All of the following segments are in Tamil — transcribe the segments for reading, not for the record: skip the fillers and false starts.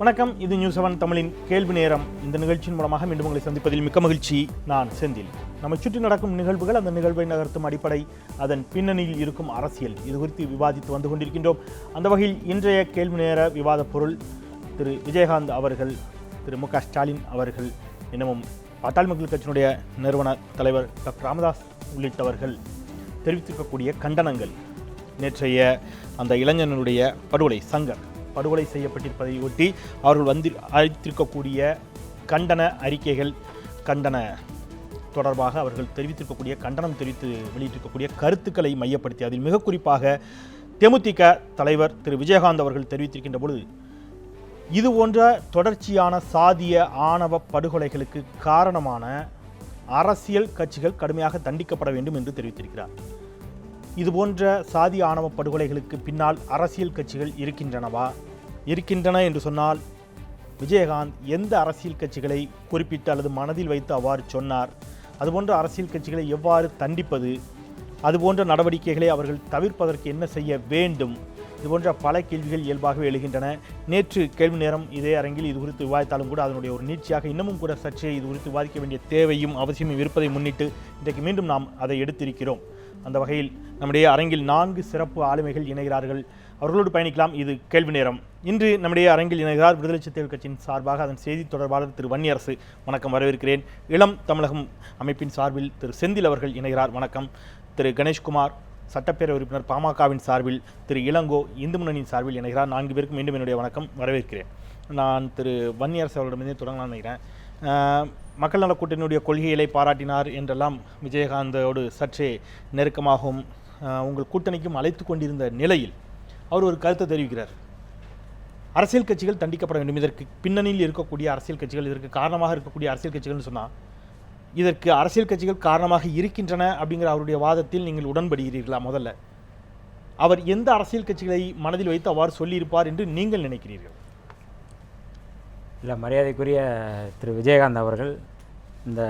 வணக்கம். இது நியூஸ்7 தமிழின் கேள்வி நேரம். இந்த நிகழ்ச்சியின் மூலமாக மீண்டும் உங்களை சந்திப்பதில் மிக்க மகிழ்ச்சி. நான் செந்தில். நம்மை சுற்றி நடக்கும் நிகழ்வுகள், அந்த நிகழ்வை நகர்த்தும் அடிப்படை, அதன் பின்னணியில் இருக்கும் அரசியல், இது குறித்து விவாதித்து வந்து கொண்டிருக்கின்றோம். அந்த வகையில் இன்றைய கேள்வி நேர விவாத பொருள் திரு விஜயகாந்த் அவர்கள், திரு மு க ஸ்டாலின் அவர்கள், இன்னமும் பாட்டாளி மக்கள் கட்சியினுடைய நிறுவன தலைவர் டாக்டர் ராமதாஸ் உள்ளிட்டவர்கள் தெரிவித்திருக்கக்கூடிய கண்டனங்கள். நேற்றைய அந்த இளைஞனுடைய படுகொலை, சங்கர் படுகொலை செய்யப்பட்டிருப்பதை ஒட்டி அவர்கள் அளித்திருக்கக்கூடிய கண்டன அறிக்கைகள், கண்டன தொடர்பாக அவர்கள் தெரிவித்திருக்கக்கூடிய கண்டனம் தெரிவித்து வெளியிட்டிருக்கக்கூடிய கருத்துக்களை மையப்படுத்தி, அதில் மிக குறிப்பாக தேமுதிக தலைவர் திரு விஜயகாந்த் அவர்கள் தெரிவித்திருக்கின்ற பொழுது, இது போன்ற தொடர்ச்சியான சாதிய ஆணவ படுகொலைகளுக்கு காரணமான அரசியல் கட்சிகள் கடுமையாக தண்டிக்கப்பட வேண்டும் என்று தெரிவித்திருக்கிறார். இதுபோன்ற சாதி ஆணவ படுகொலைகளுக்கு பின்னால் அரசியல் கட்சிகள் இருக்கின்றன என்று சொன்னால் விஜயகாந்த் எந்த அரசியல் கட்சிகளை குறிப்பிட்டு அல்லது மனதில் வைத்து அவ்வாறு சொன்னார்? அதுபோன்ற அரசியல் கட்சிகளை எவ்வாறு தண்டிப்பது? அதுபோன்ற நடவடிக்கைகளை அவர்கள் தவிர்ப்பதற்கு என்ன செய்ய வேண்டும்? இதுபோன்ற பல கேள்விகள் இயல்பாகவே எழுகின்றன. நேற்று கேள்வி நேரம் இதே அரங்கில் இது குறித்து விவாதித்தாலும் கூட அதனுடைய ஒரு நீட்சியாக இன்னமும் கூட சற்றே இது குறித்து விவாதிக்க வேண்டிய தேவையும் அவசியமும் இருப்பதை முன்னிட்டு இன்றைக்கு மீண்டும் நாம் அதை எடுத்திருக்கிறோம். அந்த வகையில் நம்முடைய அரங்கில் 4 சிறப்பு ஆளுமைகள் இணைகிறார்கள். அவர்களோடு பயணிக்கலாம். இது கேள்வி நேரம். இன்று நம்முடைய அரங்கில் இணைகிறார் விடுதலை சிறுத்தைகள் கட்சியின் சார்பாக அதன் செய்தி தொடர்பாளர் திரு வன்னியரசு. வணக்கம், வரவேற்கிறேன். இளம் தமிழகம் அமைப்பின் சார்பில் திரு செந்தில் அவர்கள் இணைகிறார். வணக்கம். திரு கணேஷ்குமார் சட்டப்பேரவை உறுப்பினர் பாமகவின் சார்பில், திரு இளங்கோ இந்து முன்னணியின் சார்பில் இணைகிறார். 4 பேருக்கும் மீண்டும் என்னுடைய வணக்கம், வரவேற்கிறேன். நான் திரு வன்னியரசு அவர்களிடமிருந்தே தொடங்கலாம்னு நினைக்கிறேன். மக்கள் நல கூட்டணியுடைய கொள்கைகளை பாராட்டினார் என்றெல்லாம் விஜயகாந்தோடு சற்றே நெருக்கமாகவும் உங்கள் கூட்டணிக்கும் அழைத்து கொண்டிருந்த நிலையில் அவர் ஒரு கருத்தை தெரிவிக்கிறார். அரசியல் கட்சிகள் தண்டிக்கப்பட வேண்டும். இதற்கு பின்னணியில் இருக்கக்கூடிய அரசியல் கட்சிகள், இதற்கு காரணமாக இருக்கக்கூடிய அரசியல் கட்சிகள்னு சொன்னால், இதற்கு அரசியல் கட்சிகள் காரணமாக இருக்கின்றன அப்படிங்கிற அவருடைய வாதத்தில் நீங்கள் உடன்படுகிறீர்களா? முதல்ல அவர் எந்த அரசியல் கட்சிகளை மனதில் வைத்து அவ்வாறு சொல்லியிருப்பார் என்று நீங்கள் நினைக்கிறீர்கள்? இல்லை, மரியாதைக்குரிய திரு விஜயகாந்த் அவர்கள் இந்த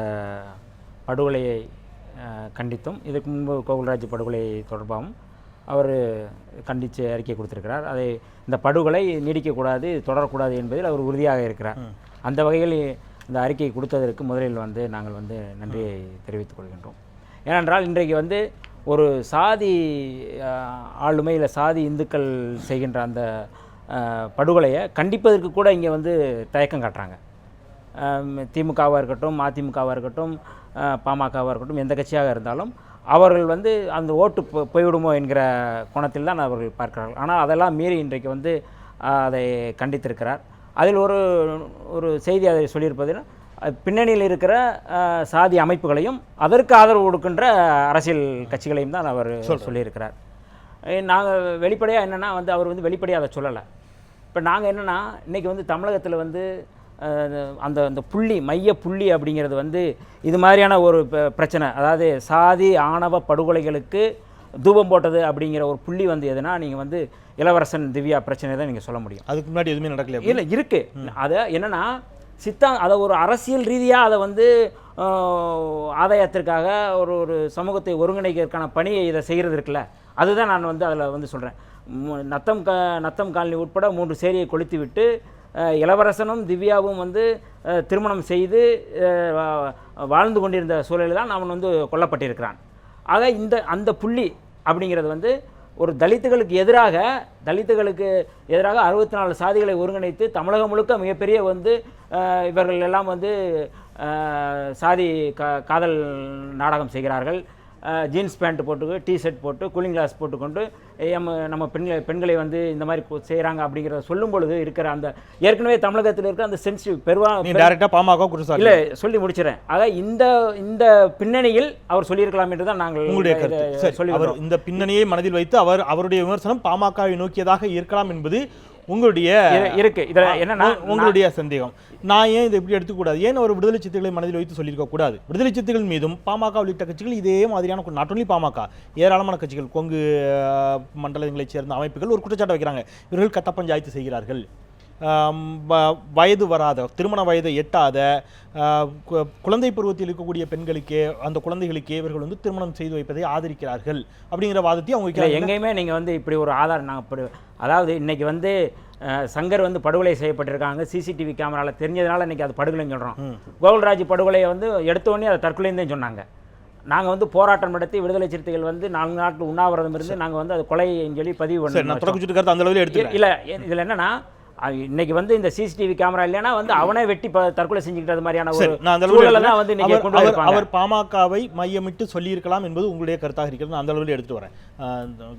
படுகொலையை கண்டித்தும், இதுக்கு முன்பு கோகுல்ராஜ் படுகொலை தொடர்பாகவும் அவர் கண்டித்து அறிக்கை கொடுத்திருக்கிறார். அதை இந்த படுகொலை நீடிக்கக்கூடாது, தொடரக்கூடாது என்பதில் அவர் உறுதியாக இருக்கிறார். அந்த வகையில் இந்த அறிக்கை கொடுத்ததற்கு முதலில் நாங்கள் நன்றியை தெரிவித்துக் கொள்கின்றோம். ஏனென்றால் இன்றைக்கு ஒரு சாதி ஆளுமை இல்லை சாதி இந்துக்கள் செய்கின்ற அந்த படுகொலையை கண்டிப்பதற்கு கூட இங்கே தயக்கம் காட்டுறாங்க. திமுகவாக இருக்கட்டும், அதிமுகவாக இருக்கட்டும், பாமகவாக இருக்கட்டும், எந்த கட்சியாக இருந்தாலும் அவர்கள் அந்த ஓட்டு போய்விடுமோ என்கிற கோணத்தில் தான் அவர்கள் பார்க்கிறார்கள். ஆனால் அதெல்லாம் மீறி இன்றைக்கு அதை கண்டித்திருக்கிறார். அதில் ஒரு செய்தி அதை சொல்லியிருப்பதில், பின்னணியில் இருக்கிற சாதி அமைப்புகளையும் அதற்கு ஆதரவு கொடுக்கின்ற அரசியல் கட்சிகளையும் தான் அவர் சொல்லியிருக்கிறார். நாங்கள் வெளிப்படையாக என்னென்னா அவர் வெளிப்படையாக அதை சொல்லலை. இப்போ நாங்கள் என்னென்னா, இன்றைக்கி தமிழகத்தில் அந்த புள்ளி, மைய புள்ளி அப்படிங்கிறது இது மாதிரியான ஒரு பிரச்சனை, அதாவது சாதி ஆணவ படுகொலைகளுக்கு தூபம் போட்டது அப்படிங்கிற ஒரு புள்ளி எதுனா நீங்கள் இளவரசன் திவ்யா பிரச்சனை தான் நீங்கள் சொல்ல முடியும். அதுக்கு முன்னாடி எதுவுமே நடக்கல. இல்லை, இருக்குது. அதை என்னென்னா அதை ஒரு அரசியல் ரீதியாக அதை ஆதாயத்திற்காக ஒரு சமூகத்தை ஒருங்கிணைக்கிறதுக்கான பணியை இதை செய்கிறது இருக்குல்ல, அதுதான் நான் அதில் சொல்கிறேன். நத்தம் காலனி உட்பட 3 சேரியை கொளுத்தி விட்டு இளவரசனும் திவ்யாவும் திருமணம் செய்து வாழ்ந்து கொண்டிருந்த சூழலில் தான் அவன் கொல்லப்பட்டிருக்கிறான். ஆக அந்த புள்ளி அப்படிங்கிறது ஒரு தலித்துகளுக்கு எதிராக 64 சாதிகளை ஒருங்கிணைத்து தமிழகம் முழுக்க மிகப்பெரிய இவர்கள் எல்லாம் சாதி காதல் நாடகம் செய்கிறார்கள். ஜீன்ஸ் பேண்ட் போட்டு, டிஷர்ட் போட்டு, கூலிங் கிளாஸ் போட்டுக்கொண்டு நம்ம பெண்களை இந்த மாதிரி செய்கிறாங்க அப்படிங்கிறத சொல்லும் பொழுது இருக்கிற அந்த ஏற்கனவே தமிழகத்தில் இருக்கிற அந்த சென்சிட்டிவ் பாமக இல்லை சொல்லி முடிச்சிடறேன். ஆக இந்த பின்னணியில் அவர் சொல்லியிருக்கலாம் என்று தான் நாங்கள் சொல்லி, இந்த பின்னணியை மனதில் வைத்து அவருடைய விமர்சனம் பாமகவை நோக்கியதாக இருக்கலாம் என்பது உங்களுடைய இருக்கு. இதில் என்னன்னா உங்களுடைய சந்தேகம். நான் ஏன் இதை எப்படி எடுத்துக்கூடாது? ஏன் ஒரு விடுதலை சிறுத்தைகளை மனதில் வைத்து சொல்லியிருக்க கூடாது? விடுதலை சிறுத்தைகள் மீதும் பாமக உள்ளிட்ட கட்சிகள் இதே மாதிரியான, நாட் ஒன்லி பாமக, ஏராளமான கட்சிகள், கொங்கு மண்டலங்களைச் சேர்ந்த அமைப்புகள் ஒரு குற்றச்சாட்டு வைக்கிறாங்க. இவர்கள் கட்ட பஞ்சாயத்து செய்கிறார்கள், வயது வராத, திருமண வயதை எட்டாத குழந்தை பருவத்தில் இருக்கக்கூடிய பெண்களுக்கே, அந்த குழந்தைகளுக்கே இவர்கள் திருமணம் செய்து வைப்பதை ஆதரிக்கிறார்கள் அப்படிங்கிற வாதத்தை அவங்க எங்கேயுமே நீங்கள் இப்படி ஒரு ஆதாரம் நாங்கள் அதாவது இன்றைக்கி சங்கர் வந்து படுகொலை செய்யப்பட்டிருக்காங்க, சிசிடிவி கேமராவில் தெரிஞ்சதுனால இன்றைக்கி அது படுகொலைன்னு சொல்கிறோம். கோகுல்ராஜ் படுகொலையை வந்து எடுத்தோடனே அதை தற்கொலைன்னு தான் சொன்னாங்க. நாங்கள் வந்து போராட்டம் நடத்தி விடுதலை சிறுத்தைகள் வந்து 4 நாட்கள் உண்ணாவிரதம் இருந்து நாங்கள் வந்து அது கொலைன்னு சொல்லி பதிவு பண்ணோம். இல்லை இதில் என்னென்னா இன்னைக்கு வந்து இந்த சிசிடிவி கேமரா இல்லைன்னா வந்து அவனே வெட்டி தற்கொலை செஞ்சுக்கிட்டது மாதிரியான ஒரு சூழலை தான் வந்து இன்னைக்கு கொண்டு வந்திருப்பாங்க. அவர் பாமகவை மையமிட்டு சொல்லியிருக்கலாம் என்பது உங்களுடைய கருத்தாக இருக்கிறது. நான் அந்த அளவில் எடுத்துட்டு வரேன்.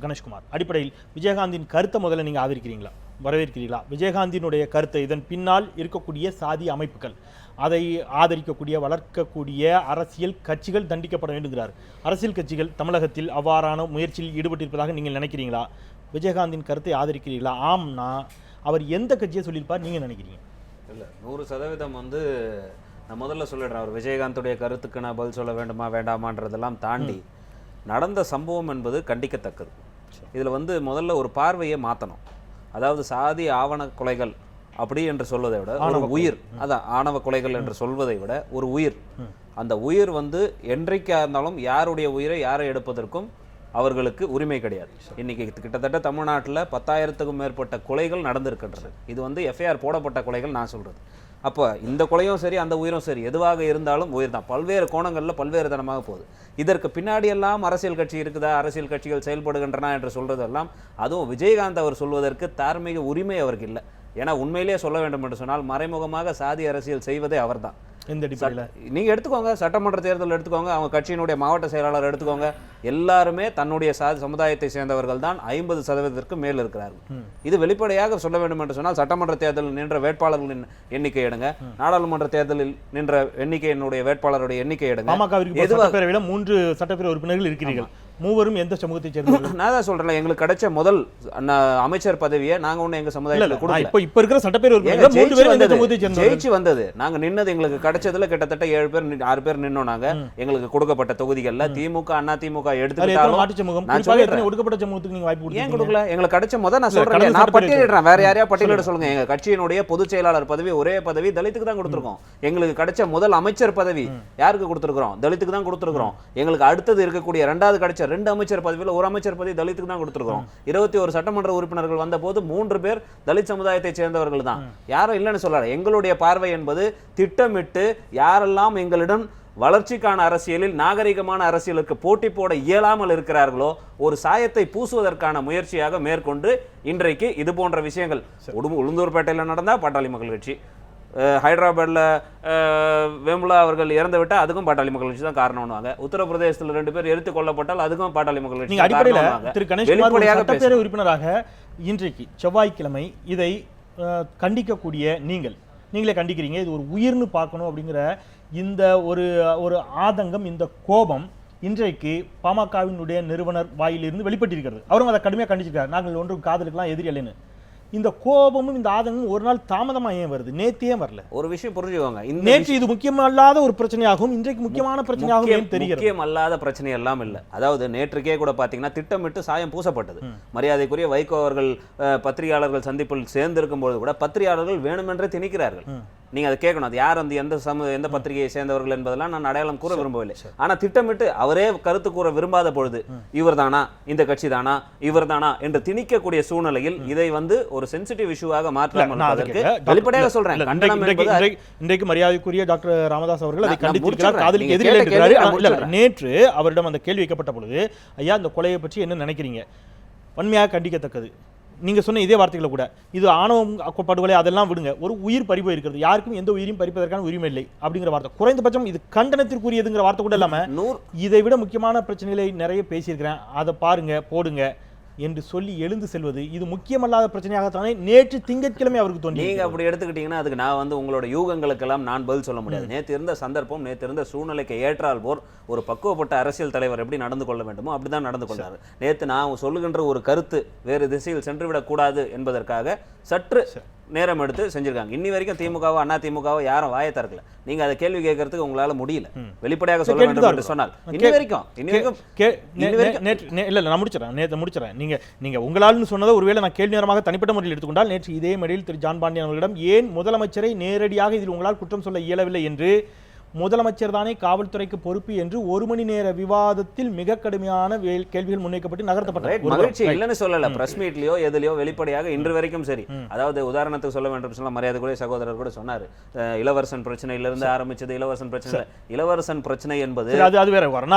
கணேஷ்குமார், அடிப்படையில் விஜயகாந்தின் கருத்தை முதல்ல நீங்கள் ஆதரிக்கிறீங்களா, வரவேற்கிறீங்களா? விஜயகாந்தினுடைய கருத்தை, இதன் பின்னால் இருக்கக்கூடிய சாதி அமைப்புகள், அதை ஆதரிக்கக்கூடிய வளர்க்கக்கூடிய அரசியல் கட்சிகள் தண்டிக்கப்பட வேண்டுங்கிறார். அரசியல் கட்சிகள் தமிழகத்தில் அவ்வாறான முயற்சியில் ஈடுபட்டிருப்பதாக நீங்கள் நினைக்கிறீங்களா? விஜயகாந்தின் கருத்தை ஆதரிக்கிறீர்களா? ஆம்னா அவர் எந்த கட்சியை சொல்லியிருப்பார் நீங்கள் நினைக்கிறீங்க? இல்லை, 100% வந்து நான் முதல்ல சொல்லிடுறேன். அவர் விஜயகாந்துடைய கருத்துக்கு நான் பதில் சொல்ல வேண்டுமா வேண்டாமான்றதெல்லாம் தாண்டி நடந்த சம்பவம் என்பது கண்டிக்கத்தக்கது. இதில் வந்து முதல்ல ஒரு பார்வையை மாற்றணும். அதாவது சாதி ஆவண கொலைகள் அப்படி என்று சொல்வதை விட ஒரு உயிர், அதான் ஆணவ கொலைகள் என்று சொல்வதை விட ஒரு உயிர், அந்த உயிர் வந்து என்றைக்காக இருந்தாலும் யாருடைய உயிரை யாரை எடுப்பதற்கும் அவர்களுக்கு உரிமை கிடையாது. இன்னைக்கு கிட்டத்தட்ட தமிழ்நாட்டில் 10,000க்கும் மேற்பட்ட கொலைகள் நடந்திருக்கின்றது. இது வந்து எஃப்ஐஆர் போடப்பட்ட கொலைகள் நான் சொல்கிறது. அப்போ இந்த கொலையும் சரி அந்த உயிரும் சரி எதுவாக இருந்தாலும் உயிர் தான். பல்வேறு கோணங்களில் பல்வேறு தனமாக போகுது. இதற்கு பின்னாடியெல்லாம் அரசியல் கட்சி இருக்குதா, அரசியல் கட்சிகள் செயல்படுகின்றன என்று சொல்கிறதெல்லாம் அதுவும் விஜயகாந்த் அவர் சொல்வதற்கு தார்மீக உரிமை அவருக்கு இல்லை. ஏன்னா உண்மையிலேயே சொல்ல வேண்டும் என்று சொன்னால் மறைமுகமாக சாதி அரசியல் செய்வதே அவர் தான். நீங்க எடுத்துக்கோங்க, சட்டமன்ற தேர்தல் எடுத்துக்கோங்க, அவங்க கட்சியினுடைய மாவட்ட செயலாளர் எடுத்துக்கோங்க, எல்லாருமே தன்னுடைய சாதி சமுதாயத்தை சேர்ந்தவர்கள் தான் 50% மேல் இருக்கிறார்கள். இது வெளிப்படையாக சொல்ல வேண்டும் என்று சொன்னால் சட்டமன்ற தேர்தலில் நின்ற வேட்பாளர்களின் எண்ணிக்கை எடுங்க, நாடாளுமன்ற தேர்தலில் நின்ற எண்ணிக்கையினுடைய வேட்பாளருடைய எண்ணிக்கை எடுங்க. 3 சட்டப்பேரவை உறுப்பினர்கள் இருக்கிறீர்கள், மூவரும் எந்த சமூகத்தை சேர்ந்தவர்கள்? நான் தான் சொல்றேன், எங்களுக்கு கிடைச்ச முதல் அமைச்சர் பதவியை நாங்க ஒண்ணு எங்க சமுதாயத்தில் கொடுக்கல. இப்ப இருக்கிற சட்டப்பேரவை ஜெயிச்சு வந்தது, நாங்க நின்னது எங்களுக்கு கிடைச்சதுல கிட்டத்தட்ட 7 பேர் 6 பேர் நின்னோம். நாங்க எங்களுக்கு கொடுக்கப்பட்ட தொகுதிகள்ல திமுக அண்ணா திமுக எடுத்துக்கிட்டாலும் ஒடுக்கப்பட்ட சமூகத்துக்கு நீங்க வாய்ப்பு ஏன் கொடுக்கல? எங்களுக்கு கிடைச்ச முதல் நான் சொல்றேன், நான் பட்டியலிடுறேன், வேற யாரையா பட்டியலிட சொல்லுங்க. எங்க கட்சியினுடைய பொதுச் செயலாளர் பதவி ஒரே பதவி தலித்துக்கு தான் கொடுத்திருக்கோம். எங்களுக்கு கிடைச்ச முதல் அமைச்சர் பதவி யாருக்கு கொடுத்திருக்கிறோம்? தலித்துக்கு தான் கொடுத்திருக்கிறோம். எங்களுக்கு அடுத்தது இருக்கக்கூடிய 2வது கிடைச்ச 2 அமைச்சர் பதவியில் 1 அமைச்சர் பதவி தலித்துக்கு தான் கொடுத்திருக்கிறோம். 21 சட்டமன்ற உறுப்பினர்கள் வந்த போது 3 பேர் தலித் சமுதாயத்தை சேர்ந்தவர்கள் தான். யாரும் இல்லைன்னு சொல்லல. எங்களுடைய பார்வை என்பது திட்டமிட்டு யாரெல்லாம் எங்களிடம் வளர்ச்சிக்கான அரசியலில் நாகரிகமான அரசியலுக்கு போட்டி போட இயலாமல் இருக்கிறார்களோ ஒரு சாயத்தை பூசுவதற்கான முயற்சியாக மேற்கொண்டு இன்றைக்கு இது போன்ற விஷயங்கள் உளுந்தூர்பேட்டையில் நடந்தா பாட்டாளி மக்கள் கட்சி, ஹைதராபாத்ல வேமுலா அவர்கள் இறந்து விட்டால் அதுக்கும் பாட்டாளி மக்கள் கட்சி தான் காரணம்னுவாங்க. உத்தரப்பிரதேசத்தில் 2 பேர் எரித்து கொல்லப்பட்டால் அதுக்கும் பாட்டாளி மக்கள் கட்சி. அடிப்படையில் திரு கணேஷ்குமார் சட்டப்பேரவை உறுப்பினராக இன்றைக்கு செவ்வாய்க்கிழமை இதை கண்டிக்கக்கூடிய நீங்களே கண்டிக்கிறீங்க. இது ஒரு உயிர்னு பார்க்கணும் அப்படிங்கிற இந்த ஒரு ஆதங்கம், இந்த கோபம் இன்றைக்கு பாமகவினுடைய நிறுவனர் வாயிலிருந்து வெளிப்பட்டிருக்கிறது. அவரும் அதை கடுமையாக கண்டிச்சிருக்காரு. நாங்கள் ஒன்றும் காதலுக்கெல்லாம் எதிரி அல்லன்னு. இந்த கோபமும் இந்த ஆதங்கமும் ஒரு நாள் தாமதமா ஏன் வருது? நேற்றே வரல. ஒரு விஷயம் புரிஞ்சுக்கோங்க, நேற்று இது முக்கியமல்லாத ஒரு பிரச்சனையாகும், இன்றைக்கு முக்கியமான பிரச்சனையாகும் தெரிகிறது. முக்கியமல்லாத பிரச்சனை எல்லாம் இல்லை. அதாவது நேற்றுக்கே கூட பார்த்தீங்கன்னா திட்டமிட்டு சாயம் பூசப்பட்டது. மரியாதைக்குரிய வைகோ அவர்கள் பத்திரிகையாளர்கள் சந்திப்பில் சேர்ந்திருக்கும் போது கூட பத்திரிகையாளர்கள் வேணுமென்றே திணிக்கிறார்கள். நீங்க அதை கேட்கணும், அது யார் அந்த எந்த பத்திரிகையை சேர்ந்தவர்கள் என்பதெல்லாம் நான் அடையாளம் கூற விரும்பவில்லை. ஆனா திட்டமிட்டு அவரே கருத்து கூற விரும்பாத பொழுது இவர் தானா, இந்த கட்சி தானா, இவர் தானா என்று திணிக்கக்கூடிய சூழ்நிலையில் இதை வந்து ஒரு சென்சிட்டிவ் இஷ்யூவாக மாற்றாமல் வெளிப்படையாக சொல்றேன். இன்றைக்கு மரியாதைக்குரிய டாக்டர் ராமதாஸ் அவர்கள் அதை கண்டித்திருக்கிறார், காதலுக்கு எதிரில் இருக்கிறார். நேற்று அவரிடம் அந்த கேள்வி வைக்கப்பட்ட பொழுது, ஐயா இந்த கொலையை பற்றி என்ன நினைக்கிறீங்க? வன்மையாக கண்டிக்கத்தக்கது. நீங்க சொன்ன இதே வார்த்தைகளை கூட, இது ஆணவம் படுகொலை அதெல்லாம் விடுங்க, ஒரு உயிர் பறிப்பு இருக்கிறது, யாருக்கும் எந்த உயிரையும் பறிப்பதற்கான உரிமை இல்லை அப்படிங்கிற வார்த்தை, குறைந்தபட்சம் இது கண்டனத்திற்குரியதுங்கிற வார்த்தை கூட இல்லாம இதை விட முக்கியமான பிரச்சனைகளை நிறைய பேசியிருக்கிறேன், அதை பாருங்க போடுங்க என்று சொல்லி எழுந்து செல்வது இது முக்கியமல்லாத பிரச்சனையாகத்தானே நேற்று திங்கட்கிழமை அவருக்கு தோன்றி. நீங்க அப்படி எடுத்துக்கிட்டீங்கன்னா அதுக்கு நான் வந்து உங்களோட யூகங்களுக்கெல்லாம் நான் பதில் சொல்ல முடியாது. நேற்று இருந்த சந்தர்ப்பம், நேற்று இருந்த சூழ்நிலைக்கு ஏற்றால் போர் ஒரு பக்குவப்பட்ட அரசியல் தலைவர் எப்படி நடந்து கொள்ள வேண்டுமோ அப்படிதான் நடந்து கொண்டார். நேற்று நான் சொல்லுகின்ற ஒரு கருத்து வேறு திசையில் சென்றுவிடக் கூடாது என்பதற்காக சற்று நேரம் எடுத்து செஞ்சிருக்காங்க. இன்னி வரைக்கும் திமுகவோ அண்ணா திமுகவோ யாரும் வாயை திறக்கல. நீங்க அதை கேள்வி கேட்கறதுக்கு உங்களால முடியல. வெளிப்படையாக சொல்ல வேண்டும் என்று சொன்னால் இன்னி வரைக்கும் இல்ல நான் முடிச்சிடறேன். நீங்க உங்களால்னு சொன்னதை ஒருவேளை நான் கேள்வி நேரமாக தனிப்பட்ட முறையில் எடுத்துக்கொண்டால், நேற்று இதே மேடையில் திரு ஜான் பாண்டியன் அவர்களிடம் ஏன் முதலமைச்சரை நேரடியாக இதில் உங்களால் குற்றம் சொல்ல இயலவில்லை என்று முதலமைச்சர் தானே காவல்துறைக்கு பொறுப்பு என்று 1 மணி நேர விவாதத்தில் மிக கடுமையான கேள்விகள் முன்வைக்கப்பட்டு நகர்த்தப்பட்டது. மகிழ்ச்சி இல்லைன்னு சொல்லல. பிரஸ் மீட்லயோ எதுலயோ வெளிப்படையாக இன்று வரைக்கும் சரி. அதாவது உதாரணத்துக்கு சொல்ல வேண்டும் சொன்னா மரியாதைக்குரிய சகோதரர் கூட சொன்னார், இளவரசன் பிரச்சனையிலிருந்து ஆரம்பிச்சது. இளவரசன் பிரச்சனை, இளவரசன் பிரச்சனை என்பது அது வேற வரும்.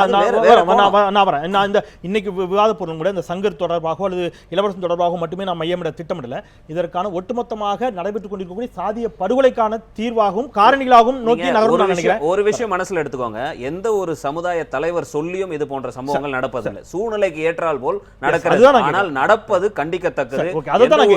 நான் வரேன். நான் இந்த இன்னைக்கு விவாத பொருள் கூட இந்த சங்கர் தொடர்பாக அல்லது இளவரசன் தொடர்பாக மட்டுமே நான் மையமிட திட்டமிடல. இதற்கான ஒட்டுமொத்தமாக நடைபெற்றுக் கொண்டிருக்கக்கூடிய சாதிய படுகொலைக்கான தீர்வாகவும் காரணிகளாகவும் நோக்கி நகரும் நான் நினைக்கிறேன். ஒரு விஷயம் மனசுல எடுத்துக்கோங்க, எந்த ஒரு சமுதாய தலைவர் சொல்லியும் இது போன்ற சம்பவங்கள் நடப்பதில்லை. சூழ்நிலைக்கு ஏற்றால் போல் நடக்கிறது, ஆனால் நடப்பது கண்டிக்கத்தக்கது.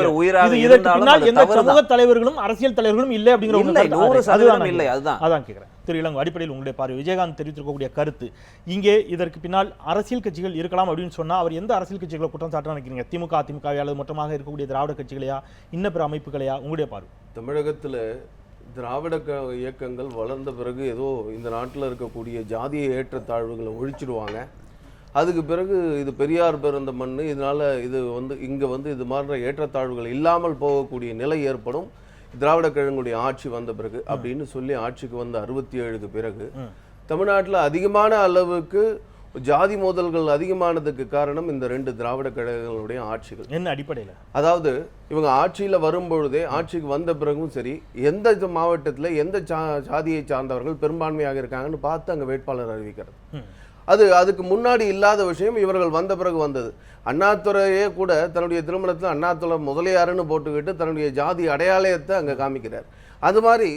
ஒரு உயிராக இருந்தாலும் எந்த சமூக தலைவர்களும் அரசியல் தலைவர்களும் இல்லை அப்படிங்கிற 100% இல்லை. அதான் கேட்கிறேன். திரு இளங்கோ, அடிப்படையில் உங்களுடைய பார்வை, விஜயகாந்த் தெரிவித்திருக்கக்கூடிய கருத்து இங்கே இதற்கு பின்னால் அரசியல் கட்சிகள் இருக்கலாம் அப்படின்னு சொன்னா அவர் எந்த அரசியல் கட்சிகளை குற்றம் சாட்ட நினைக்கிறீங்க? திமுக, அதிமுக அல்லது மொத்தமாக இருக்கக்கூடிய திராவிட கட்சிகளையா, இன்ன பிற அமைப்புகளையா? உங்களுடைய பார்வை. தமிழகத்தில் திராவிட இயக்கங்கள் வளர்ந்த பிறகு ஏதோ இந்த நாட்டில் இருக்கக்கூடிய ஜாதிய ஏற்றத்தாழ்வுகளை ஒழிச்சிடுவாங்க, அதுக்கு பிறகு இது பெரியார் பிறந்த மண், இதனால இது இங்கே இது மாதிரி ஏற்றத்தாழ்வுகள் இல்லாமல் போகக்கூடிய நிலை ஏற்படும் திராவிட கழகங்களுடைய ஆட்சி வந்த பிறகு அப்படின்னு சொல்லி ஆட்சிக்கு வந்த 67க்கு பிறகு தமிழ்நாட்டில் அதிகமான அளவுக்கு ஜாதி மோதல்கள் அதிகமானதுக்கு காரணம் இந்த 2 திராவிட கழகங்களுடைய ஆட்சிகள். என்ன அடிப்படையில்? அதாவது இவங்க ஆட்சியில் வரும்பொழுதே, ஆட்சிக்கு வந்த பிறகும் சரி, எந்த மாவட்டத்தில் எந்த ஜாதியை சார்ந்தவர்கள் பெரும்பான்மையாக இருக்காங்கன்னு பார்த்து அங்கே வேட்பாளர் அறிவிக்கிறது. அதுக்கு முன்னாடி இல்லாத விஷயம் இவர்கள் வந்த பிறகு வந்தது. அண்ணாதுரையே கூட தன்னுடைய திருமணத்தில் அண்ணாதுரை முதலியாருன்னு போட்டுக்கிட்டு தன்னுடைய ஜாதி அடையாளத்தை அங்கே காமிக்கிறார். அது மாதிரி